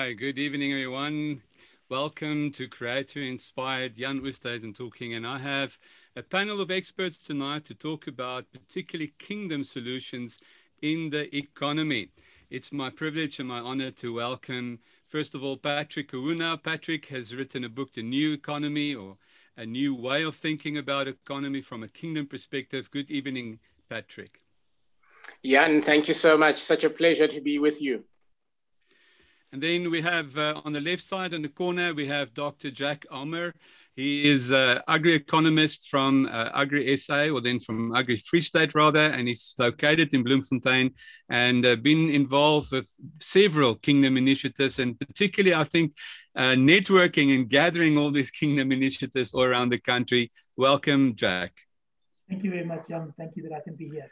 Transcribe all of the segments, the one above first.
Hi, good evening, everyone. Welcome to Creator Inspired. Jan Oosthuizen talking, and I have a panel of experts tonight to talk about particularly kingdom solutions in the economy. It's my privilege and my honor to welcome, first of all, Patrick Kuwuna. Patrick has written a book, The New Economy, or a new way of thinking about economy from a kingdom perspective. Good evening, Patrick. Jan, thank you so much. Such a pleasure to be with you. And then we have on the left side in the corner, we have Dr. Jack Amour. He is an agri-economist from Agri-SA, or then from Agri-Free State rather, and he's located in Bloemfontein and been involved with several kingdom initiatives, and particularly, I think, networking and gathering all these kingdom initiatives all around the country. Welcome, Jack. Thank you very much, Jan. Thank you that I can be here.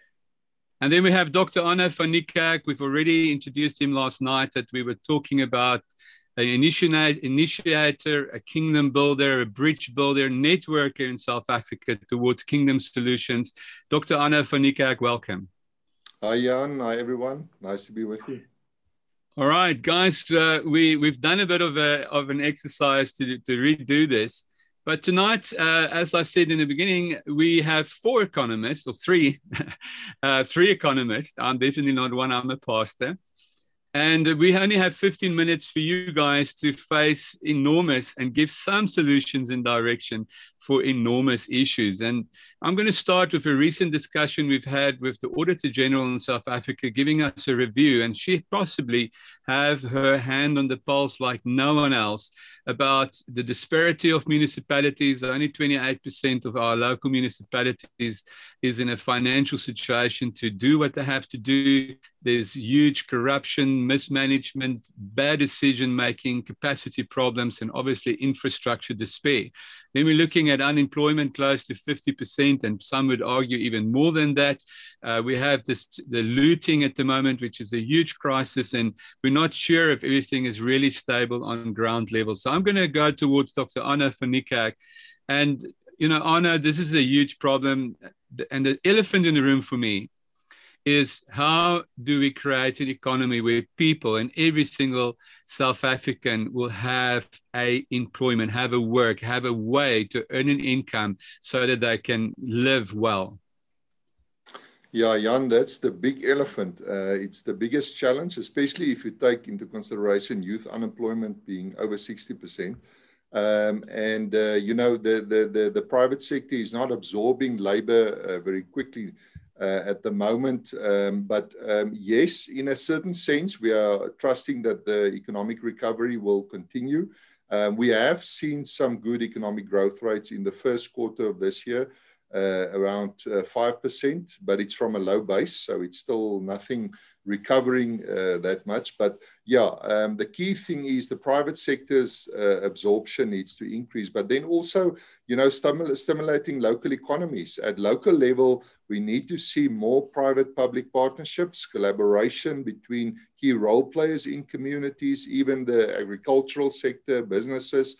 And then we have Dr. Arno van Niekerk. We've already introduced him last night, that we were talking about an initiator, a kingdom builder, a bridge builder, networker in South Africa towards kingdom solutions. Dr. Arno van Niekerk, welcome. Hi, Jan. Hi, everyone. Nice to be with you. All right, guys, we've done a bit of an exercise to redo this. But tonight, as I said in the beginning, we have four economists, or three economists. I'm definitely not one, I'm a pastor. And we only have 15 minutes for you guys to face enormous and give some solutions and direction for enormous issues. And I'm going to start with a recent discussion we've had with the Auditor General in South Africa, giving us a review. And she possibly have her hand on the pulse like no one else about the disparity of municipalities. Only 28% of our local municipalities is in a financial situation to do what they have to do. There's huge corruption, mismanagement, bad decision-making, capacity problems, and obviously infrastructure despair. Then we're looking at unemployment close to 50%, and some would argue even more than that. We have the looting at the moment, which is a huge crisis, and we're not sure if everything is really stable on ground level. So I'm going to go towards Dr. Arno van Niekerk. And, you know, Arno, this is a huge problem. And the elephant in the room for me is, how do we create an economy where people and every single South African will have a employment, have a work, have a way to earn an income so that they can live well? Yeah, Jan, that's the big elephant. It's the biggest challenge, especially if you take into consideration youth unemployment being over 60%. You know, the private sector is not absorbing labor very quickly at the moment. Yes, in a certain sense, we are trusting that the economic recovery will continue. We have seen some good economic growth rates in the first quarter of this year, around 5%, but it's from a low base, so it's still nothing recovering that much. But yeah, the key thing is the private sector's absorption needs to increase, but then also, you know, stimulating local economies. At local level, we need to see more private-public partnerships, collaboration between key role players in communities, even the agricultural sector, businesses.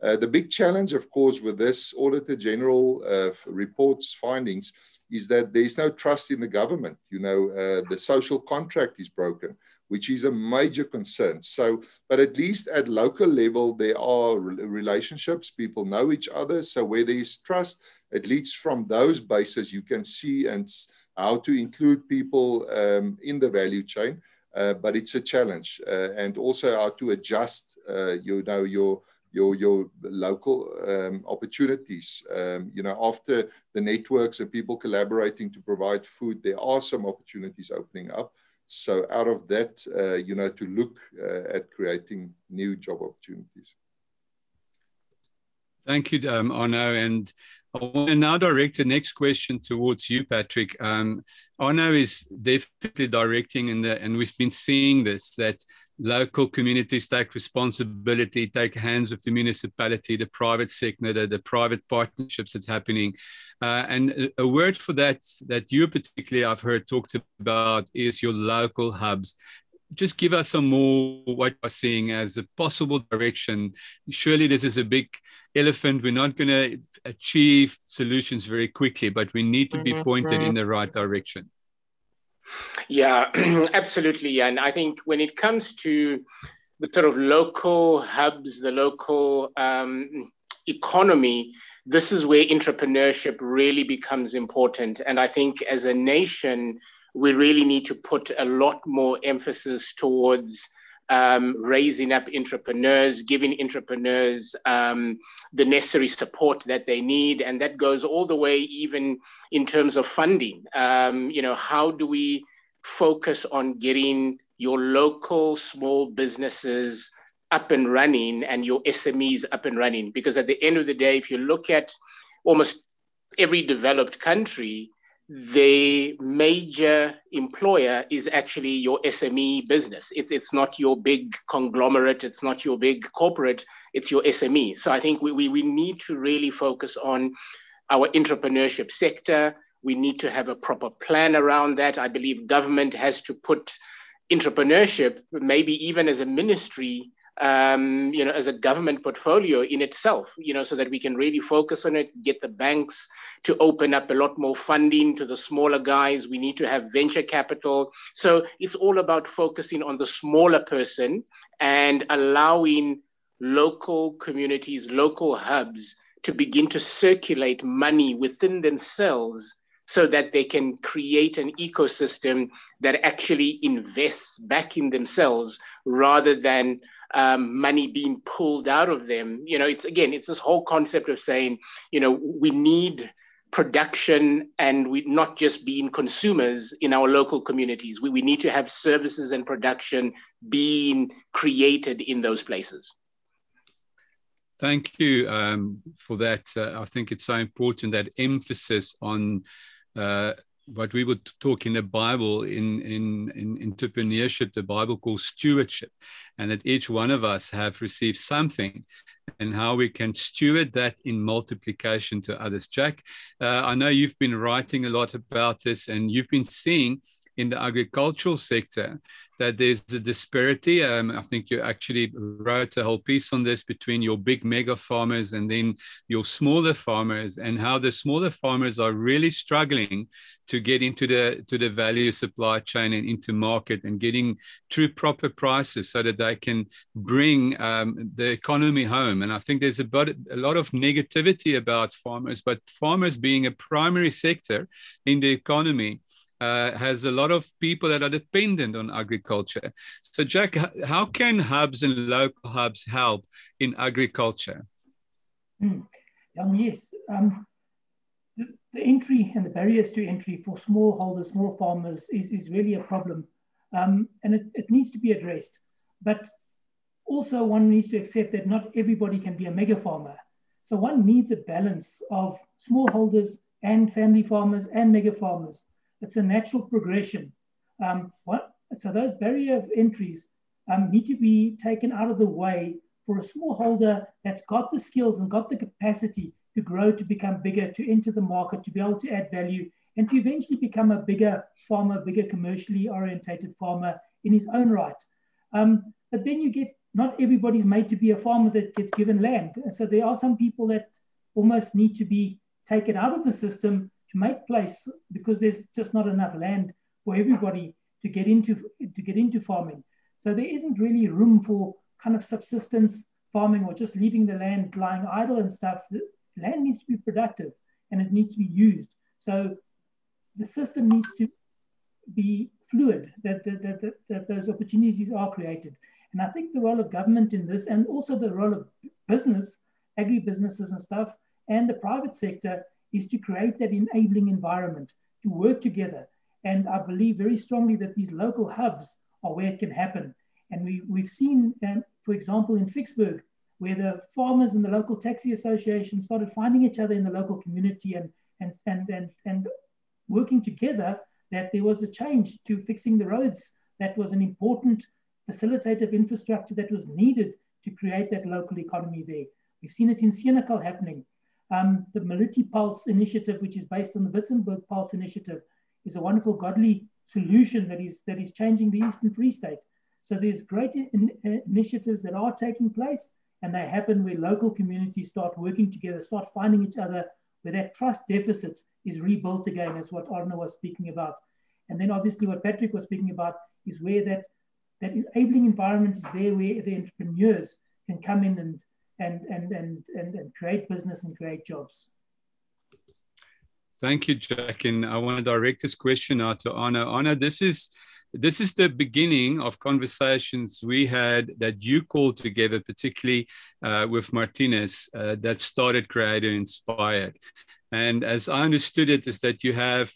The big challenge, of course, with this Auditor General report's findings is that there's no trust in the government. You know, the social contract is broken, which is a major concern. So, but at least at local level, there are relationships, people know each other. So where there is trust, at least from those bases, you can see and how to include people in the value chain. But it's a challenge, and also how to adjust, you know, your local opportunities. You know, after the networks and people collaborating to provide food, there are some opportunities opening up. So out of that, you know, to look at creating new job opportunities. Thank you, Arno. And I want to now direct the next question towards you, Patrick. Arno is definitely directing, and we've been seeing this, that local communities take responsibility, take hands of the municipality, the private sector, the private partnerships that's happening. And a word for that you particularly, I've heard talked about, is your local hubs. Just give us some more what you're seeing as a possible direction. Surely this is a big elephant. We're not going to achieve solutions very quickly, but we need to be pointed in the right direction. Yeah, absolutely. And I think when it comes to sort of local hubs, the local economy, this is where entrepreneurship really becomes important. And I think as a nation, we really need to put a lot more emphasis towards raising up entrepreneurs, giving entrepreneurs the necessary support that they need. And that goes all the way even in terms of funding. How do we focus on getting your local small businesses up and running and your SMEs up and running? Because at the end of the day, if you look at almost every developed country, the major employer is actually your SME business. It's not your big conglomerate, it's not your big corporate, it's your SME. So I think we need to really focus on our entrepreneurship sector. We need to have a proper plan around that. I believe government has to put entrepreneurship, maybe even as a ministry, as a government portfolio in itself, so that we can really focus on it, get the banks to open up a lot more funding to the smaller guys. We need to have venture capital. So it's all about focusing on the smaller person and allowing local communities, local hubs to begin to circulate money within themselves so that they can create an ecosystem that actually invests back in themselves rather than money being pulled out of them. It's this whole concept of saying, we need production and we not just being consumers in our local communities. We need to have services and production being created in those places. Thank you for that. I think it's so important, that emphasis on what we would talk in the Bible, in entrepreneurship, the Bible calls stewardship, and that each one of us have received something and how we can steward that in multiplication to others. Jack, I know you've been writing a lot about this, and you've been seeing in the agricultural sector that there's a disparity. I think you actually wrote a whole piece on this between your big mega farmers and then your smaller farmers, and how the smaller farmers are really struggling to get into the value supply chain and into market and getting true proper prices so that they can bring the economy home. And I think there's a lot of negativity about farmers, but farmers being a primary sector in the economy has a lot of people that are dependent on agriculture. So Jack, how can hubs and local hubs help in agriculture? Yes, the entry and the barriers to entry for smallholders, small farmers is really a problem. And it needs to be addressed. But also one needs to accept that not everybody can be a mega farmer. So one needs a balance of smallholders and family farmers and mega farmers. It's a natural progression. So those barrier of entries need to be taken out of the way for a smallholder that's got the skills and got the capacity to grow, to become bigger, to enter the market, to be able to add value, and to eventually become a bigger farmer, bigger commercially orientated farmer in his own right. But then not everybody's made to be a farmer that gets given land. And so there are some people that almost need to be taken out of the system to make place, because there's just not enough land for everybody to get into farming. So there isn't really room for kind of subsistence farming or just leaving the land lying idle and stuff. The land needs to be productive and it needs to be used. So the system needs to be fluid, that those opportunities are created. And I think the role of government in this, and also the role of business, agribusinesses and stuff, and the private sector, is to create that enabling environment to work together. And I believe very strongly that these local hubs are where it can happen. And we've seen, for example, in Vicksburg, where the farmers and the local taxi association started finding each other in the local community and working together, that there was a change to fixing the roads. That was an important facilitative infrastructure that was needed to create that local economy there. We've seen it in Senekal happening. The Maluti Pulse initiative, which is based on the Witzenberg Pulse initiative, is a wonderful godly solution that is changing the Eastern Free State. So there's great initiatives that are taking place, and they happen where local communities start working together, start finding each other, where that trust deficit is rebuilt again, is what Arno was speaking about. And then obviously what Patrick was speaking about is where that that enabling environment is there where the entrepreneurs can come in and create business and create jobs. Thank you, Jack. And I want to direct this question now to Arno. Arno, this is the beginning of conversations we had that you called together, particularly with Martinez, that started Creator Inspired. And as I understood it, is that you have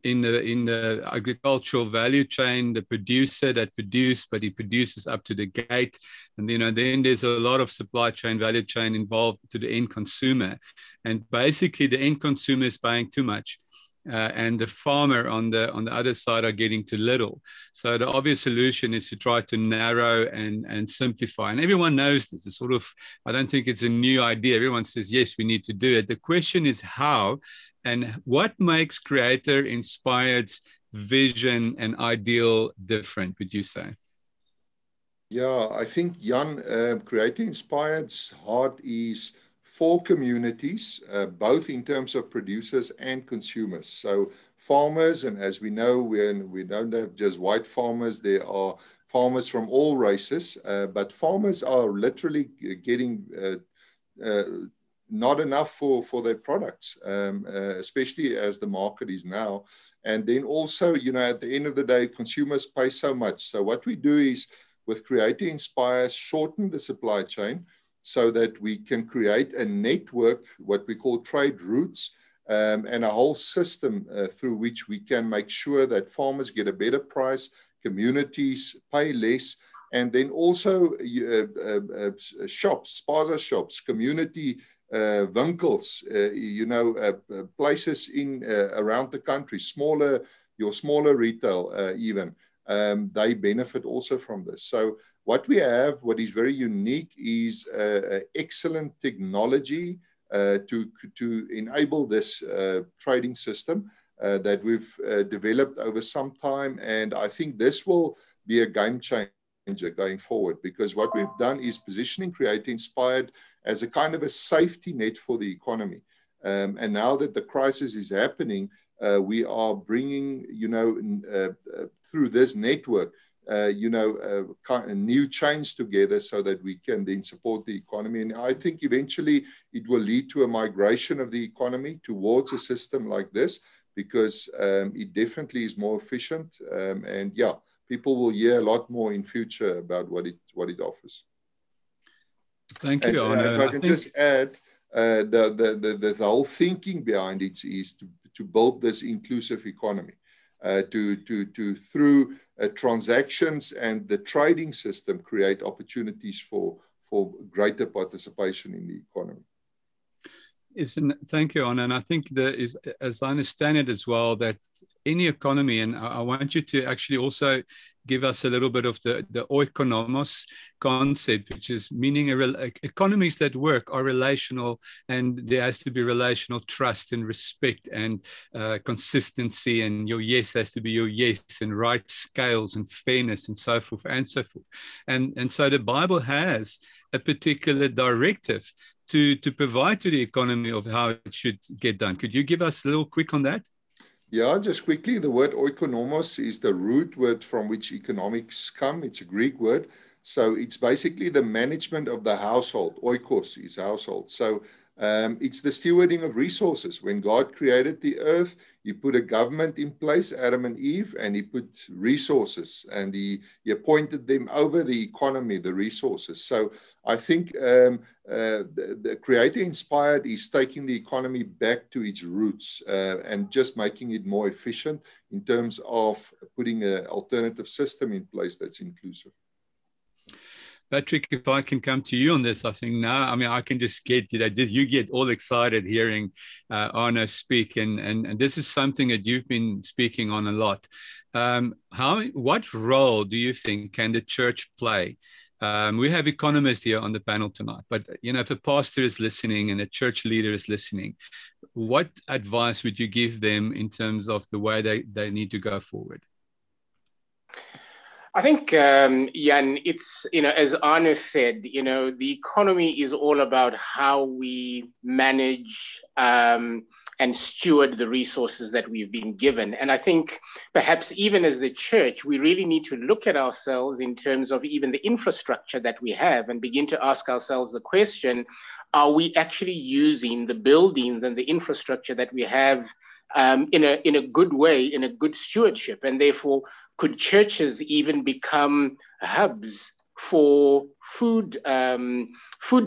in the agricultural value chain, the producer that produces, but he produces up to the gate. And, then there's a lot of supply chain, value chain involved to the end consumer. And basically the end consumer is buying too much. And the farmer on the other side are getting too little. So the obvious solution is to try to narrow and simplify. And everyone knows this. It's sort of, I don't think it's a new idea. Everyone says, yes, we need to do it. The question is how, and what makes Creator Inspired's vision and ideal different, would you say? Yeah, I think, Jan, Creator Inspired's heart is for communities, both in terms of producers and consumers. So farmers, and as we know, we don't have just white farmers, there are farmers from all races, but farmers are literally getting not enough for their products, especially as the market is now. And then also, at the end of the day, consumers pay so much. So what we do is, with Creator Inspire, shorten the supply chain so that we can create a network, what we call Traderoutes, and a whole system through which we can make sure that farmers get a better price, communities pay less, and then also shops, spaza shops, community winkels, places in around the country, your smaller retail even, they benefit also from this. So what we have, what is very unique, is excellent technology to enable this trading system that we've developed over some time. And I think this will be a game changer going forward, because what we've done is positioning Creator Inspired as a kind of a safety net for the economy. And now that the crisis is happening, we are bringing, through this network, new chains together so that we can then support the economy. And I think eventually it will lead to a migration of the economy towards a system like this, because it definitely is more efficient. And yeah, people will hear a lot more in future about what it offers. Thank you, Arno. If I can just add, the whole thinking behind it is to build this inclusive economy, through transactions and the trading system, create opportunities for greater participation in the economy. Thank you, Arno. And I think as I understand it as well, that any economy, and I want you to actually also give us a little bit of the oikonomos concept, which is meaning economies that work are relational, and there has to be relational trust and respect and consistency, and your yes has to be your yes, and right scales and fairness and so forth and so forth. And so the Bible has a particular directive to provide to the economy of how it should get done. Could you give us a little quick on that? Yeah, just quickly, the word oikonomos is the root word from which economics come. It's a Greek word. So it's basically the management of the household. Oikos is household. So it's the stewarding of resources. When God created the earth, he put a government in place, Adam and Eve, and he put resources, and he appointed them over the economy, the resources. So I think the Creator Inspired is taking the economy back to its roots and just making it more efficient in terms of putting an alternative system in place that's inclusive. Patrick, if I can come to you on this, I think now, I can just get, you get all excited hearing Arno speak, and this is something that you've been speaking on a lot. What role do you think can the church play? We have economists here on the panel tonight, but if a pastor is listening and a church leader is listening, what advice would you give them in terms of the way they need to go forward? I think, Jan, it's, as Arno said, the economy is all about how we manage and and steward the resources that we've been given. And I think perhaps even as the church, we really need to look at ourselves in terms of even the infrastructure that we have and begin to ask ourselves the question, are we actually using the buildings and the infrastructure that we have in a good way, in a good stewardship? And therefore, could churches even become hubs for food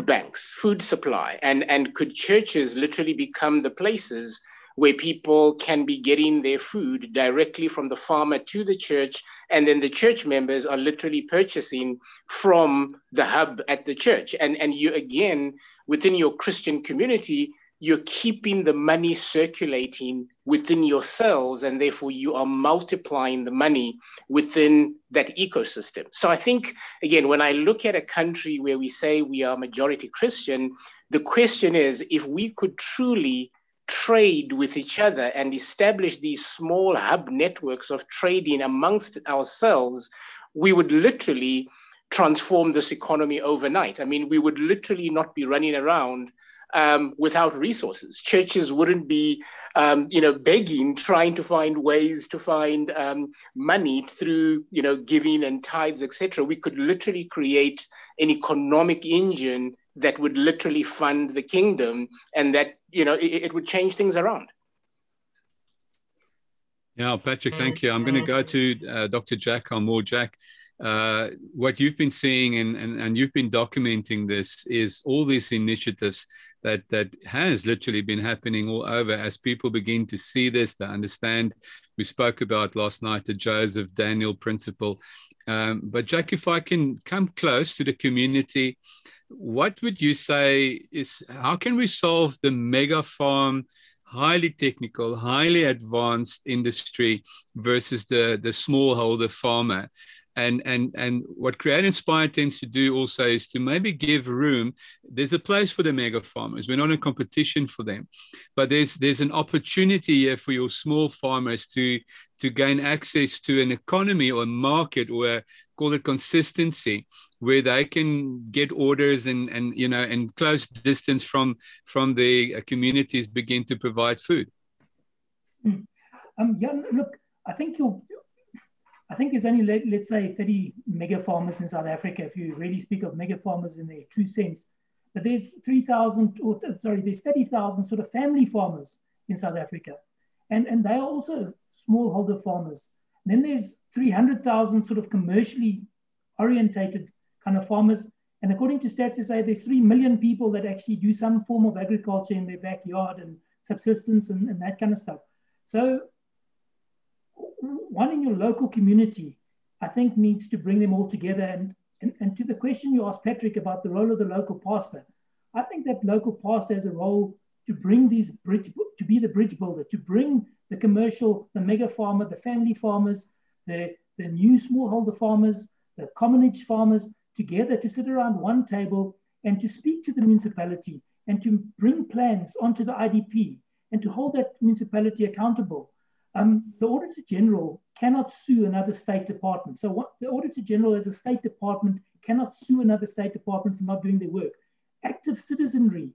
banks, food supply? And could churches literally become the places where people can be getting their food directly from the farmer to the church, and then the church members are literally purchasing from the hub at the church? And you, again, within your Christian community, you're keeping the money circulating within yourselves, and therefore you are multiplying the money within that ecosystem. So I think, again, when I look at a country where we say we are majority Christian, the question is, if we could truly trade with each other and establish these small hub networks of trading amongst ourselves, we would literally transform this economy overnight. I mean, we would literally not be running around without resources. Churches wouldn't be, begging, trying to find ways to find money through, giving and tithes, etc. We could literally create an economic engine that would literally fund the kingdom, and that, it would change things around. Yeah, Patrick, thank you. I'm going to go to Dr. Jack Amour. Jack, what you've been seeing and you've been documenting this is all these initiatives that has literally been happening all over as people begin to see this, to understand. We spoke about last night the Joseph Daniel principle. But Jack, if I can come close to the community, what would you say is, how can we solve the mega farm, highly technical, highly advanced industry versus the smallholder farmer? And what Create Inspire tends to do also is to maybe give room. There's a place for the mega farmers. We're not in competition for them, but there's an opportunity here for your small farmers to gain access to an economy or a market, or call it consistency, where they can get orders and close distance from the communities begin to provide food. Look, I think there's only, let's say, 30 mega farmers in South Africa, if you really speak of mega farmers in their true sense. But there's 30,000 sort of family farmers in South Africa. And they are also smallholder farmers. And then there's 300,000 sort of commercially orientated kind of farmers. And according to stats, they say there's 3 million people that actually do some form of agriculture in their backyard and subsistence and that kind of stuff. So one in your local community, I think, needs to bring them all together. And to the question you asked, Patrick, about the role of the local pastor, I think that local pastor has a role to bring to be the bridge builder, to bring the commercial, the mega farmer, the family farmers, the new smallholder farmers, the commonage farmers together, to sit around one table and to speak to the municipality and to bring plans onto the IDP and to hold that municipality accountable. The Auditor General cannot sue another state department. So the Auditor General as a state department cannot sue another state department for not doing their work. Active citizenry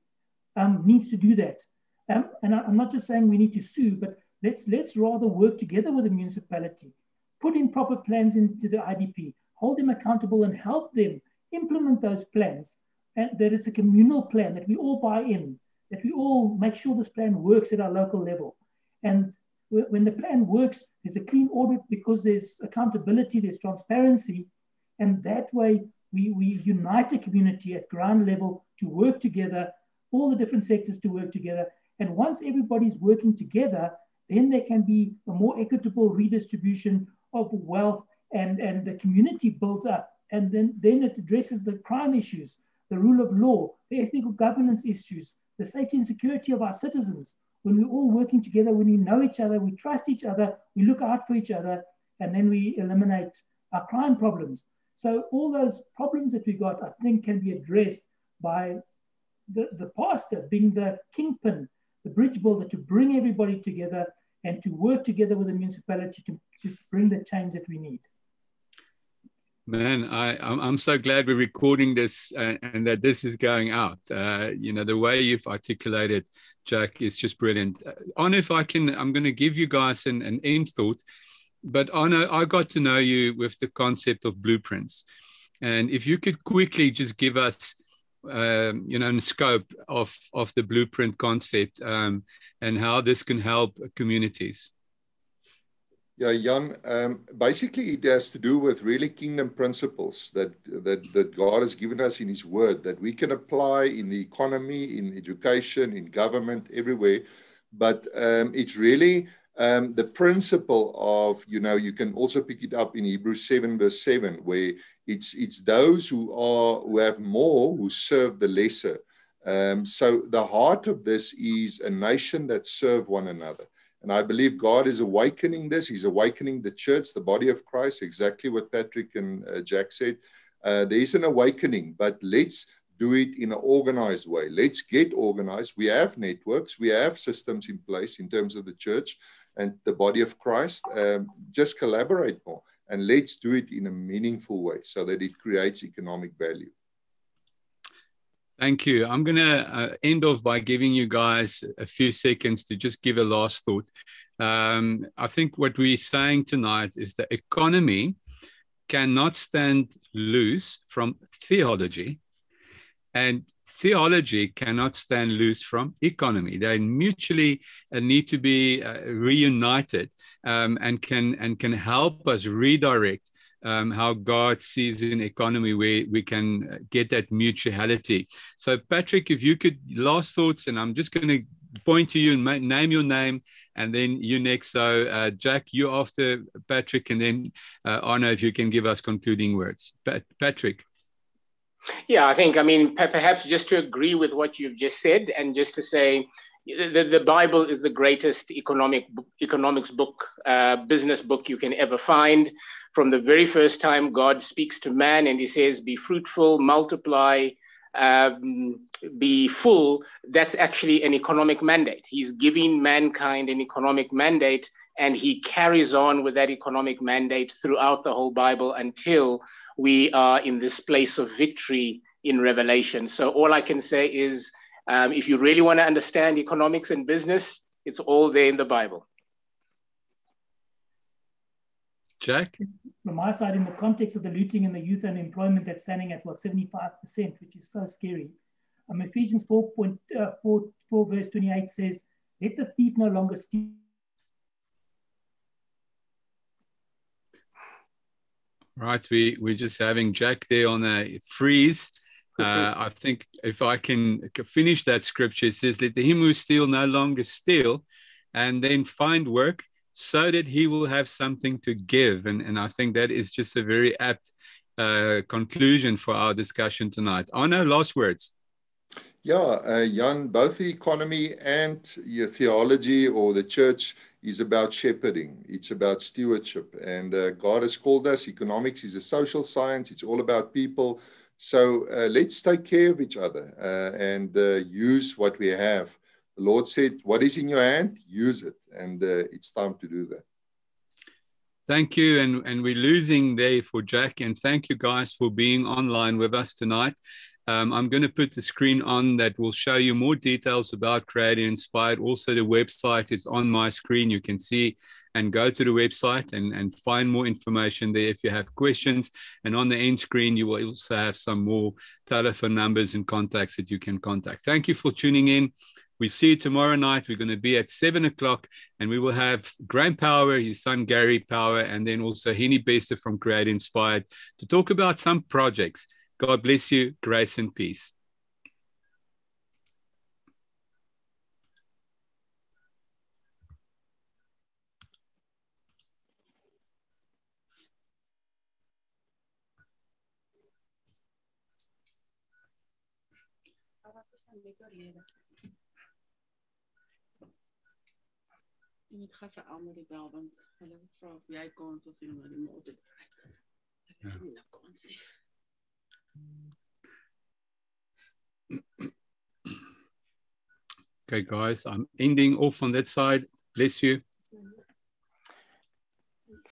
needs to do that. And I'm not just saying we need to sue, but let's rather work together with the municipality, put in proper plans into the IDP, hold them accountable and help them implement those plans, and that it's a communal plan, that we all buy in, that we all make sure this plan works at our local level. And when the plan works, there's a clean audit because there's accountability, there's transparency, and that way we unite a community at ground level to work together, all the different sectors to work together. And once everybody's working together, then there can be a more equitable redistribution of wealth, and the community builds up. And then it addresses the crime issues, the rule of law, the ethical governance issues, the safety and security of our citizens. When we're all working together, when we know each other, we trust each other, we look out for each other, and then we eliminate our crime problems. So all those problems that we got, I think, can be addressed by the pastor being the kingpin, the bridge builder, to bring everybody together and to work together with the municipality to bring the change that we need. Man, I'm so glad we're recording this and that this is going out. The way you've articulated, Jack, is just brilliant. Arno, if I can, I'm going to give you guys an end thought. But Arno, I got to know you with the concept of blueprints. And if you could quickly just give us, in scope of the blueprint concept and how this can help communities. Yeah, Jan, basically it has to do with really kingdom principles that God has given us in his word that we can apply in the economy, in education, in government, everywhere. But it's really the principle of, you can also pick it up in Hebrews 7 verse 7, where it's those who have more who serve the lesser. So the heart of this is a nation that serve one another. And I believe God is awakening this. He's awakening the church, the body of Christ, exactly what Patrick and Jack said. There is an awakening, but let's do it in an organized way. Let's get organized. We have networks. We have systems in place in terms of the church and the body of Christ. Just collaborate more. And let's do it in a meaningful way so that it creates economic value. Thank you. I'm going to end off by giving you guys a few seconds to just give a last thought. I think what we're saying tonight is the economy cannot stand loose from theology, and theology cannot stand loose from economy. They mutually need to be reunited and can help us redirect how God sees an economy where we can get that mutuality. So Patrick, if you could, last thoughts, and I'm just going to point to you and name your name, and then you next. So Jack, you after Patrick, and then Arno, if you can give us concluding words. Patrick. Yeah, perhaps just to agree with what you've just said, and just to say the Bible is the greatest economics book, business book you can ever find. From the very first time God speaks to man and he says, be fruitful, multiply, be full, that's actually an economic mandate. He's giving mankind an economic mandate, and he carries on with that economic mandate throughout the whole Bible until we are in this place of victory in Revelation. So all I can say is, if you really want to understand economics and business, it's all there in the Bible. Jack? From my side, in the context of the looting and the youth unemployment that's standing at 75%, which is so scary. Ephesians 4 verse 28 says, let the thief no longer steal. Right, we're just having Jack there on a freeze. I think if I can finish that scripture, it says, let him who steal no longer steal, and then find work so that he will have something to give. And I think that is just a very apt conclusion for our discussion tonight. Arno, last words. Yeah, Jan, both the economy and your theology or the church is about shepherding. It's about stewardship. And God has called us. Economics is a social science. It's all about people. So let's take care of each other and use what we have. The Lord said, what is in your hand, use it. And it's time to do that. Thank you. And we're losing there for Jack. And thank you guys for being online with us tonight. I'm going to put the screen on that will show you more details about Creative Inspired. Also, the website is on my screen. You can see and go to the website and find more information there if you have questions. And on the end screen, you will also have some more telephone numbers and contacts that you can contact. Thank you for tuning in. We see you tomorrow night. We're going to be at 7 o'clock, and we will have Graham Power, his son Gary Power, and then also Henny Bester from Creative Inspired to talk about some projects. God bless you. Grace and peace. En ik ga vir Alma die bel, want hulle vra of jy kans wil sien om na die mall te ry. Ek sien nie nou kans nie. Okay, guys, I'm ending off on that side. Bless you.